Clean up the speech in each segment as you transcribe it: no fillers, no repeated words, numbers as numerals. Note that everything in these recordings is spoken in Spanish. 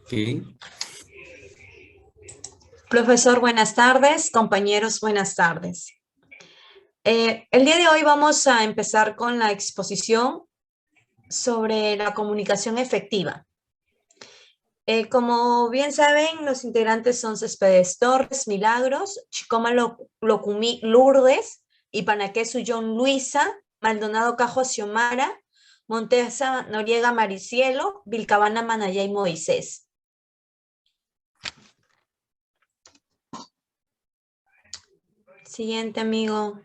Sí. Profesor, buenas tardes. Compañeros, buenas tardes. El día de hoy vamos a empezar con la exposición sobre la comunicación efectiva. Como bien saben, los integrantes son Céspedes Torres, Milagros, Chicoma Locumí Lourdes, Ipanaquesu John Luisa, Maldonado Cajo Xiomara, Montesa Noriega Maricielo, Vilcabana Manayay Moisés. Siguiente, amigo.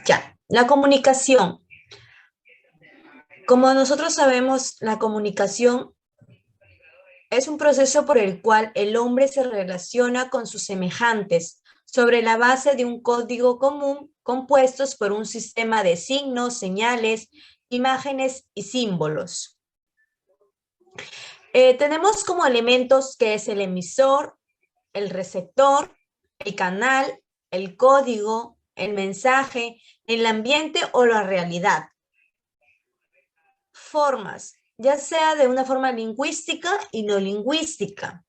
Ya, la comunicación. Como nosotros sabemos, la comunicación es un proceso por el cual el hombre se relaciona con sus semejantes sobre la base de un código común compuestos por un sistema de signos, señales, imágenes y símbolos. Tenemos como elementos que es el emisor, el receptor, el canal, el código, el mensaje, el ambiente o la realidad. Formas, ya sea de una forma lingüística y no lingüística.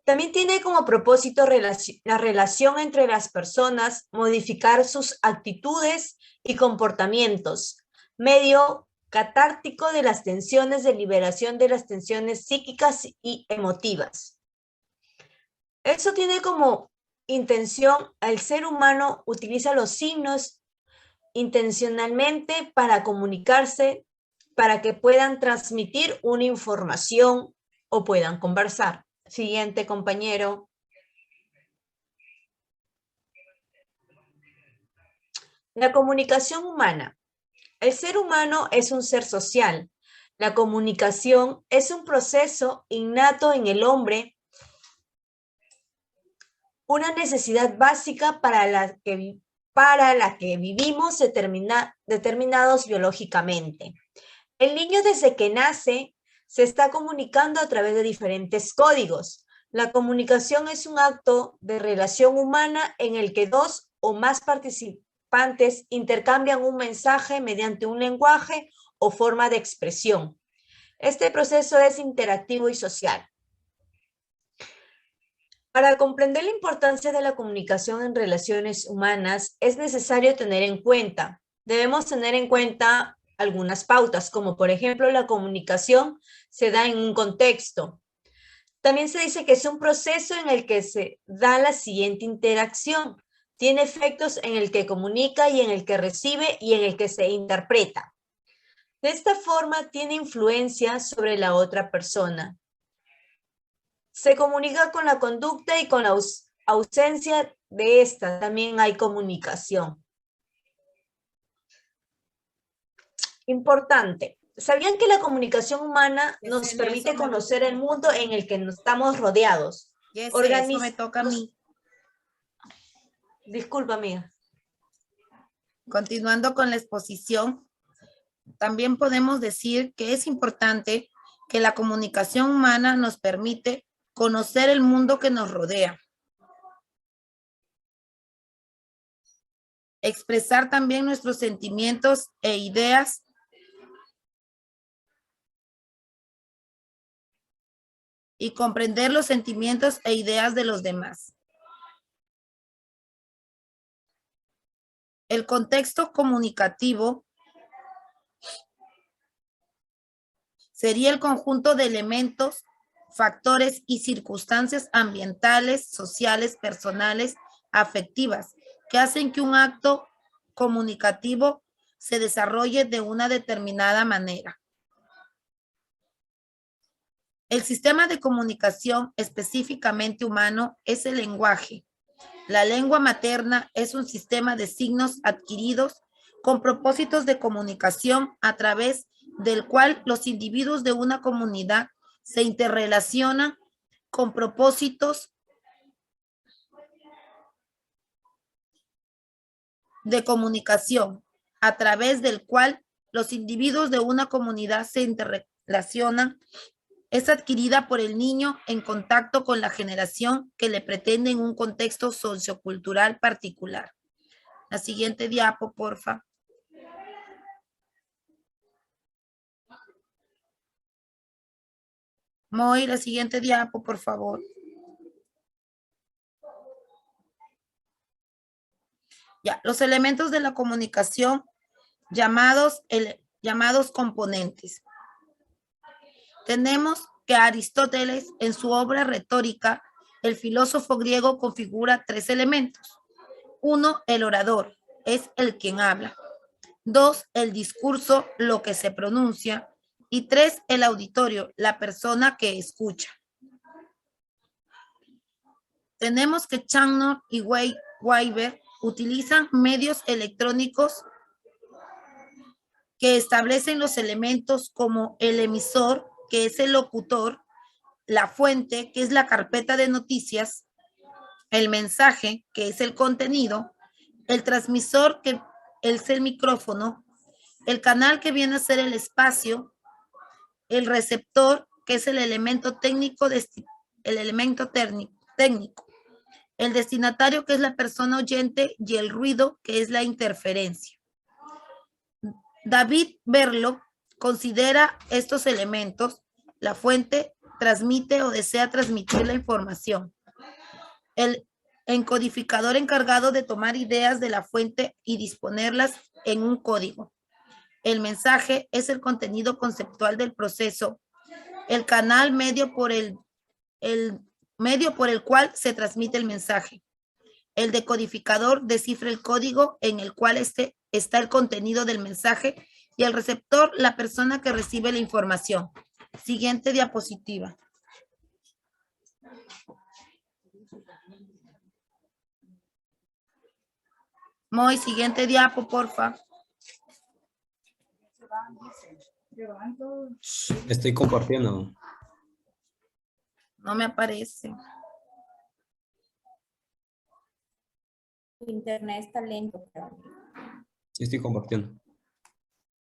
También tiene como propósito la relación entre las personas, modificar sus actitudes y comportamientos, medio catártico de las tensiones, de liberación de las tensiones psíquicas y emotivas. Eso tiene como intención, el ser humano utiliza los signos intencionalmente para comunicarse, para que puedan transmitir una información o puedan conversar. Siguiente, compañero. La comunicación humana. El ser humano es un ser social. La comunicación es un proceso innato en el hombre, una necesidad básica para la que vivimos determinados biológicamente. El niño desde que nace se está comunicando a través de diferentes códigos. La comunicación es un acto de relación humana en el que dos o más participantes intercambian un mensaje mediante un lenguaje o forma de expresión. Este proceso es interactivo y social. Para comprender la importancia de la comunicación en relaciones humanas, es necesario debemos tener en cuenta algunas pautas, como por ejemplo la comunicación se da en un contexto. También se dice que es un proceso en el que se da la siguiente interacción. Tiene efectos en el que comunica y en el que recibe y en el que se interpreta. De esta forma tiene influencia sobre la otra persona. Se comunica con la conducta y con la ausencia de esta también hay comunicación. Importante. ¿Sabían que la comunicación humana nos permite conocer el mundo en el que nos estamos rodeados? Eso me toca a mí. Disculpa, amiga. Continuando con la exposición, también podemos decir que es importante que la comunicación humana nos permite conocer el mundo que nos rodea. Expresar también nuestros sentimientos e ideas y comprender los sentimientos e ideas de los demás. El contexto comunicativo sería el conjunto de elementos, factores y circunstancias ambientales, sociales, personales, afectivas, que hacen que un acto comunicativo se desarrolle de una determinada manera. El sistema de comunicación específicamente humano es el lenguaje. La lengua materna es un sistema de signos adquiridos con propósitos de comunicación a través del cual los individuos de una comunidad se interrelacionan con propósitos de comunicación, a través del cual los individuos de una comunidad se interrelacionan, es adquirida por el niño en contacto con la generación que le pretende en un contexto sociocultural particular. La siguiente diapo, porfa. Moy, la siguiente diapo, por favor. Ya, los elementos de la comunicación llamados componentes. Tenemos que Aristóteles, en su obra Retórica, el filósofo griego configura 3 elementos. 1, el orador, es el quien habla. 2, el discurso, lo que se pronuncia. Y 3, el auditorio, la persona que escucha. Tenemos que Chandler y Weber utilizan medios electrónicos que establecen los elementos como el emisor, que es el locutor, la fuente, que es la carpeta de noticias, el mensaje, que es el contenido, el transmisor, que es el micrófono, el canal, que viene a ser el espacio, el receptor, que es el elemento técnico, técnico, el destinatario, que es la persona oyente, y el ruido, que es la interferencia. David Berlo considera estos elementos: la fuente transmite o desea transmitir la información, el encodificador encargado de tomar ideas de la fuente y disponerlas en un código, el mensaje es el contenido conceptual del proceso, el canal medio por el cual se transmite el mensaje, el decodificador descifra el código en el cual está el contenido del mensaje, y el receptor, la persona que recibe la información. Siguiente diapositiva. Muy siguiente diapo, porfa. Estoy compartiendo. No me aparece. Internet está lento. Sí, estoy compartiendo.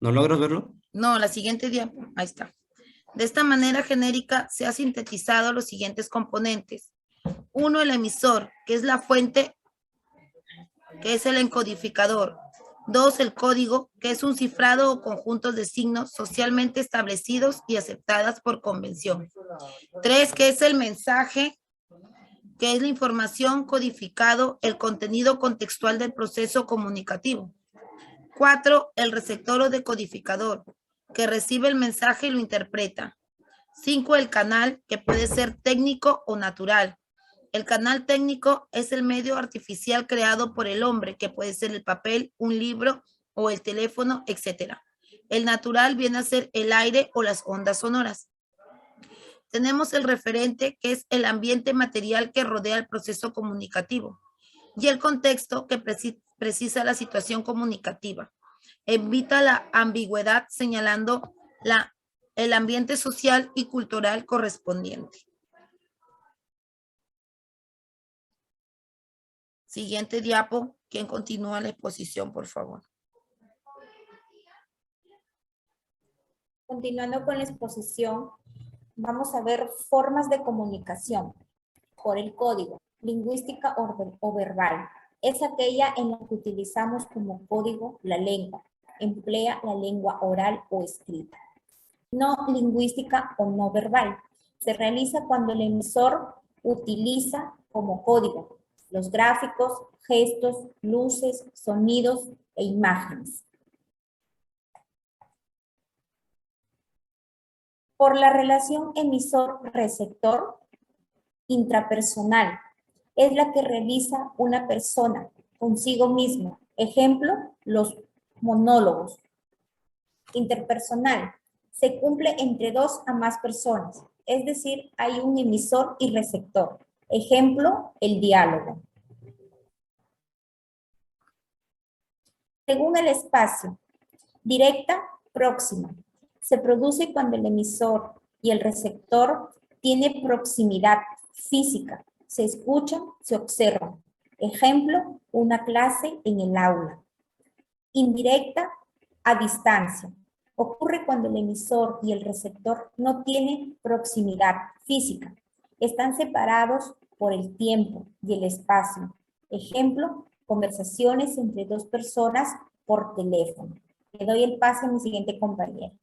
¿No logras verlo? No, la siguiente diapo. Ahí está. De esta manera genérica se ha sintetizado los siguientes componentes. 1, el emisor, que es la fuente, que es el encodificador. 2, el código, que es un cifrado o conjuntos de signos socialmente establecidos y aceptadas por convención. 3, que es el mensaje, que es la información codificado, el contenido contextual del proceso comunicativo. 4, el receptor o decodificador, que recibe el mensaje y lo interpreta. 5, el canal, que puede ser técnico o natural. El canal técnico es el medio artificial creado por el hombre, que puede ser el papel, un libro o el teléfono, etc. El natural viene a ser el aire o las ondas sonoras. Tenemos el referente, que es el ambiente material que rodea el proceso comunicativo, y el contexto, que precisa la situación comunicativa. Evita la ambigüedad señalando el ambiente social y cultural correspondiente. Siguiente diapo. ¿Quién continúa la exposición, por favor? Continuando con la exposición, vamos a ver formas de comunicación por el código. Lingüística o verbal. Es aquella en la que utilizamos como código la lengua. Emplea la lengua oral o escrita. No lingüística o no verbal. Se realiza cuando el emisor utiliza como código los gráficos, gestos, luces, sonidos e imágenes. Por la relación emisor-receptor intrapersonal, es la que realiza una persona consigo misma. Ejemplo, los monólogos. Interpersonal, se cumple entre 2 a más personas, es decir, hay un emisor y receptor. Ejemplo, el diálogo. Según el espacio, directa, próxima. Se produce cuando el emisor y el receptor tienen proximidad física. Se escuchan, se observan. Ejemplo, una clase en el aula. Indirecta, a distancia. Ocurre cuando el emisor y el receptor no tienen proximidad física. Están separados por el tiempo y el espacio. Ejemplo, conversaciones entre 2 personas por teléfono. Le doy el pase a mi siguiente compañero.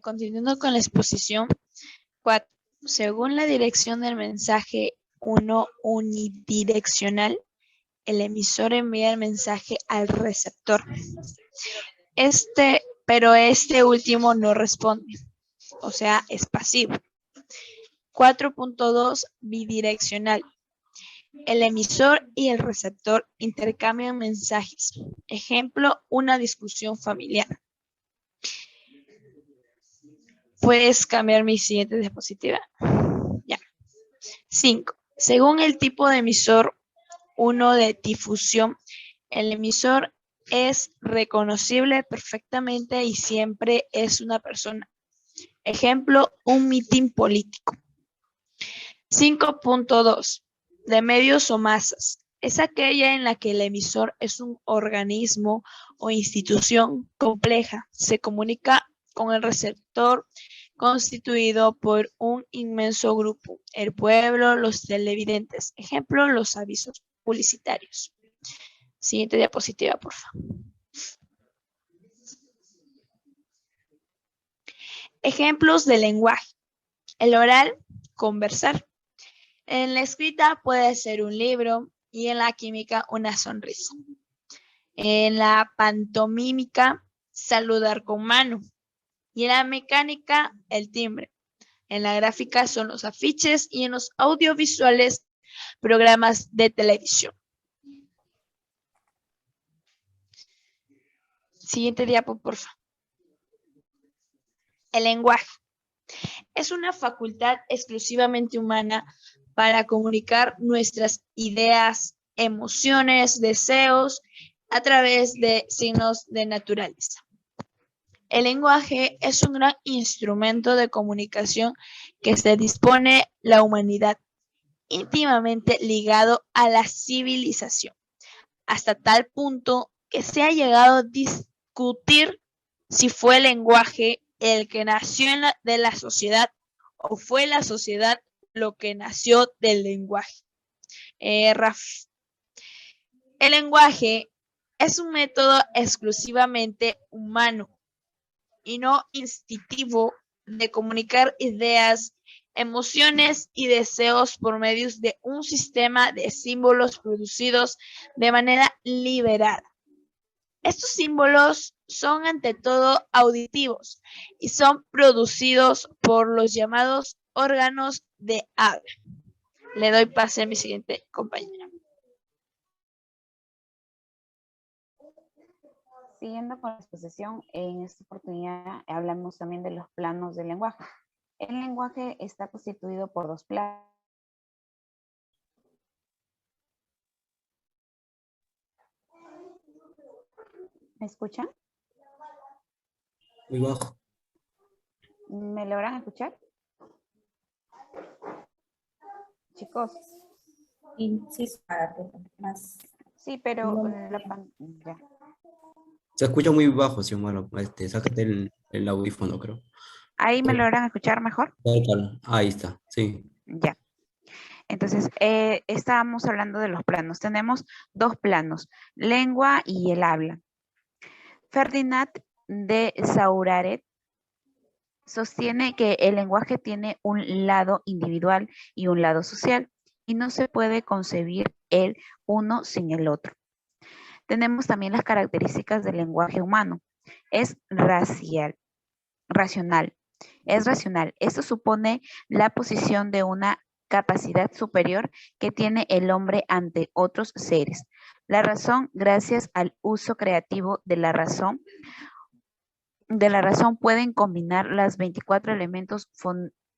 Continuando con la exposición 4. Según la dirección del mensaje 1 unidireccional, el emisor envía el mensaje al receptor. Pero este último no responde, o sea, es pasivo. 4.2 bidireccional. El emisor y el receptor intercambian mensajes. Ejemplo, una discusión familiar. ¿Puedes cambiar mi siguiente diapositiva? Ya. 5. Según el tipo de emisor 1 de difusión, el emisor es reconocible perfectamente y siempre es una persona. Ejemplo, un mitin político. 5.2. De medios o masas. Es aquella en la que el emisor es un organismo o institución compleja. Se comunica con el receptor constituido por un inmenso grupo. El pueblo, los televidentes. Ejemplo, los avisos publicitarios. Siguiente diapositiva, por favor. Ejemplos de lenguaje. El oral, conversar. En la escrita puede ser un libro y en la química una sonrisa. En la pantomímica, saludar con mano. Y en la mecánica, el timbre. En la gráfica son los afiches y en los audiovisuales, programas de televisión. Siguiente diapo, por favor. El lenguaje es una facultad exclusivamente humana para comunicar nuestras ideas, emociones, deseos a través de signos de naturaleza. El lenguaje es un gran instrumento de comunicación que se dispone la humanidad, íntimamente ligado a la civilización, hasta tal punto que se ha llegado a discutir si fue el lenguaje el que nació de la sociedad o fue la sociedad lo que nació del lenguaje. El lenguaje es un método exclusivamente humano y no instintivo de comunicar ideas, emociones y deseos por medio de un sistema de símbolos producidos de manera liberada. Estos símbolos son ante todo auditivos y son producidos por los llamados órganos de habla. Le doy pase a mi siguiente compañera. Siguiendo con la exposición, en esta oportunidad hablamos también de los planos del lenguaje. El lenguaje está constituido por dos planos. ¿Me escuchan? Muy bajo. ¿Me logran escuchar? Chicos. Y sí, más. Sí, pero No. ya. Se escucha muy bajo, Xiomara. Sácate el audífono, creo. ¿Ahí me logran escuchar mejor? Ahí está, sí. Ya. Entonces, estábamos hablando de los planos. Tenemos dos planos, lengua y el habla. Ferdinand de Saussure sostiene que el lenguaje tiene un lado individual y un lado social, y no se puede concebir el uno sin el otro. Tenemos también las características del lenguaje humano. Es racional. Es racional. Esto supone la posición de una capacidad superior que tiene el hombre ante otros seres. La razón, gracias al uso creativo de la razón, pueden combinar los 24 elementos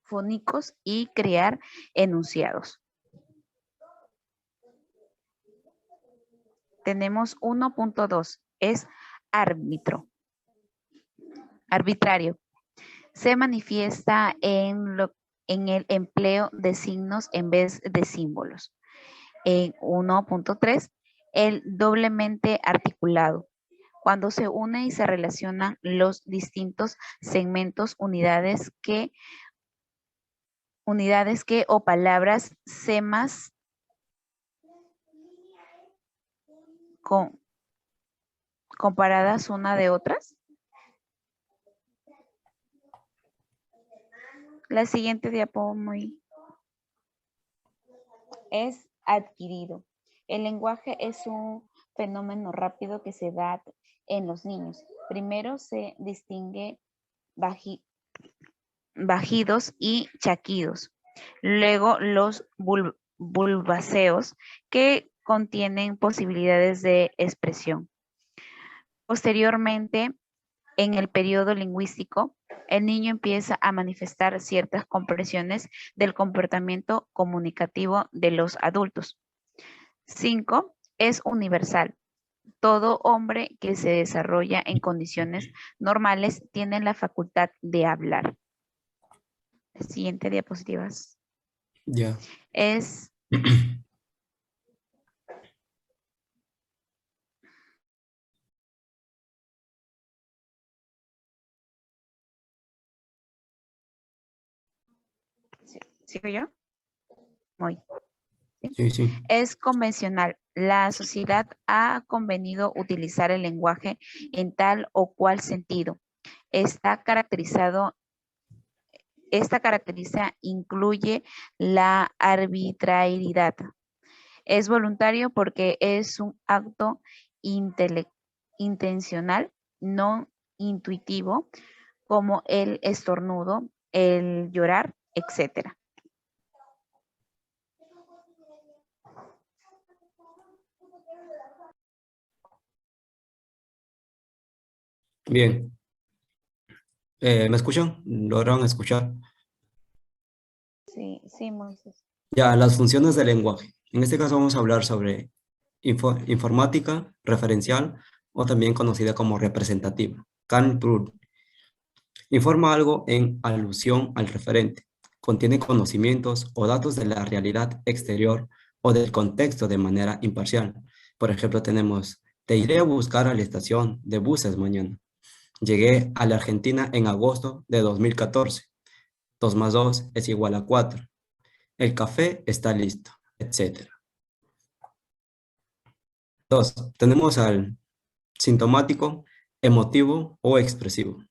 fónicos y crear enunciados. Tenemos 1.2, es arbitrario. Se manifiesta en el empleo de signos en vez de símbolos. En 1.3, el doblemente articulado. Cuando se une y se relacionan los distintos segmentos, unidades que o palabras semas comparadas una de otras. La siguiente diapo es adquirido. El lenguaje es un fenómeno rápido que se da en los niños. Primero se distingue bajidos y chaquidos. Luego los bulbáceos que contienen posibilidades de expresión. Posteriormente, en el periodo lingüístico, el niño empieza a manifestar ciertas comprensiones del comportamiento comunicativo de los adultos. 5. Es universal. Todo hombre que se desarrolla en condiciones normales tiene la facultad de hablar. Siguiente diapositivas. Ya. Es ¿sigo yo? Muy. Sí, sí. Es convencional. La sociedad ha convenido utilizar el lenguaje en tal o cual sentido. Esta caracteriza incluye la arbitrariedad. Es voluntario porque es un acto intencional, no intuitivo, como el estornudo, el llorar, etc. Bien. ¿Me escuchan? ¿Logran escuchar? Sí, sí, Moisés. Ya, las funciones del lenguaje. En este caso vamos a hablar sobre informática referencial o también conocida como representativa. Can-Prur. Informa algo en alusión al referente. Contiene conocimientos o datos de la realidad exterior o del contexto de manera imparcial. Por ejemplo, tenemos, te iré a buscar a la estación de buses mañana. Llegué a la Argentina en agosto de 2014. 2 más 2 es igual a 4. El café está listo, etc. 2. Tenemos al sintomático, emotivo o expresivo.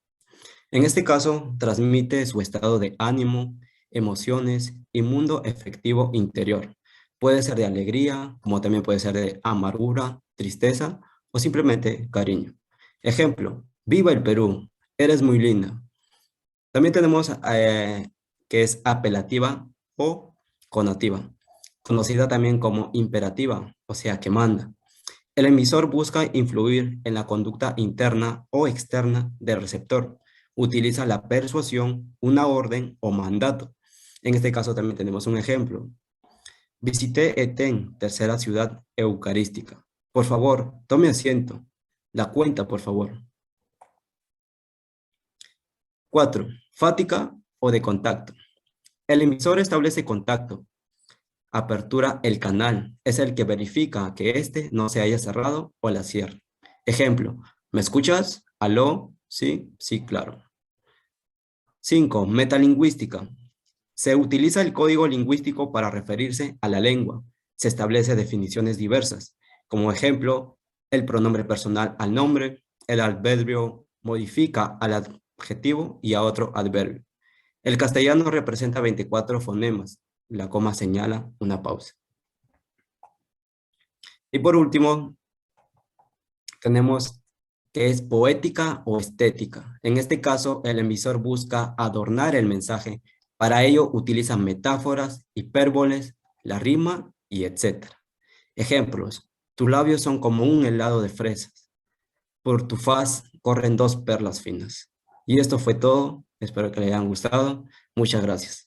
En este caso, transmite su estado de ánimo, emociones y mundo efectivo interior. Puede ser de alegría, como también puede ser de amargura, tristeza o simplemente cariño. Ejemplo, viva el Perú, eres muy linda. También tenemos que es apelativa o conativa, conocida también como imperativa, o sea, que manda. El emisor busca influir en la conducta interna o externa del receptor. Utiliza la persuasión, una orden o mandato. En este caso también tenemos un ejemplo. Visité Etén, tercera ciudad eucarística. Por favor, tome asiento. La cuenta, por favor. 4. Fática o de contacto. El emisor establece contacto. Apertura el canal. Es el que verifica que éste no se haya cerrado o la cierra. Ejemplo, ¿me escuchas? ¿Aló? Sí, sí, claro. 5. Metalingüística. Se utiliza el código lingüístico para referirse a la lengua. Se establece definiciones diversas. Como ejemplo, el pronombre personal al nombre, el adverbio modifica al adjetivo y a otro adverbio. El castellano representa 24 fonemas. La coma señala una pausa. Y por último, tenemos que es poética o estética. En este caso, el emisor busca adornar el mensaje. Para ello, utiliza metáforas, hipérboles, la rima y etc. Ejemplos. Tus labios son como un helado de fresas. Por tu faz corren 2 perlas finas. Y esto fue todo. Espero que les hayan gustado. Muchas gracias.